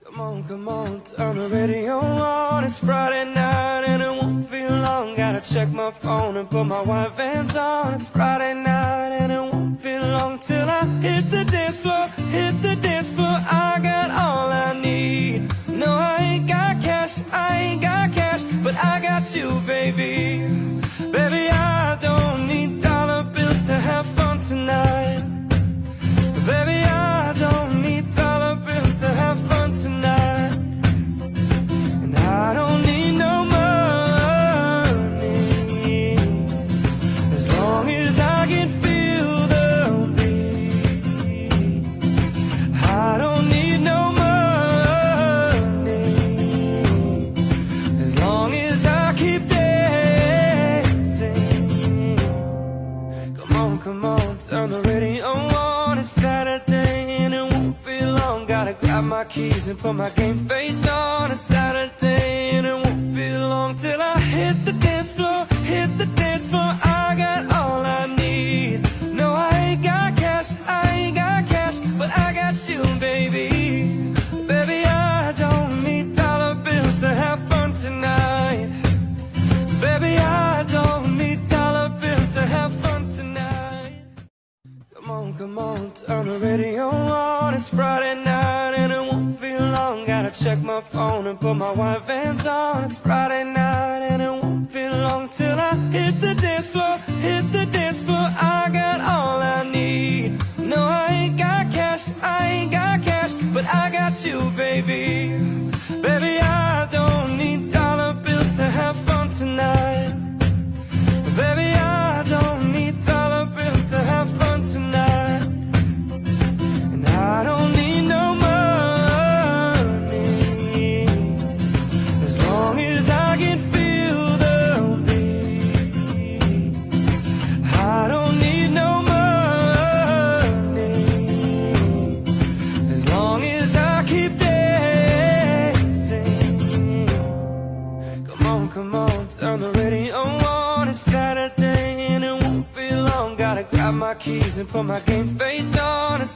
Come on, turn the radio on. It's Friday night and it won't be long. Gotta check my phone and put my white Vans on. It's Friday night and it won't be long till I hit the dance floor, hit the dance floor. I got all I need. No, I ain't got cash, I ain't got cash, but I got you, baby. Baby, I don't need dollar bills to have fun tonight. Baby, I don't need dollar bills to have fun tonight. And I don't need no money, as long as I can feel the beat. I don't need no money, as long as I keep dancing. Come on, turn the radio on. It's Saturday and it won't be long. Gotta grab my keys and put my game face on. It's Saturday and it won't be long till I hit the dance floor, hit the dance floor. I got all I need. No, I ain't got cash, I ain't got cash, but I got you, baby. Baby, I don't need dollar bills to have fun tonight. Baby, I don't need dollar bills to have fun tonight. Come on, turn the radio on. It's Friday night and it won't be long. Gotta check my phone and put my white Vans on. It's Friday night and it won't be long till I hit the dance floor, hit the dance floor. I got all I need. No, I ain't got cash, I ain't got cash, but I got you, baby. Baby, I don't need dollar bills to have fun tonight. Baby, I don't need dollar bills to have fun tonight. And I don't need no money, as long as I can feel the beat. I don't need no money, as long as I keep dancing. Come on, turn the radio on. It's Saturday and it won't be long. Gotta grab my keys and put my game face on. It's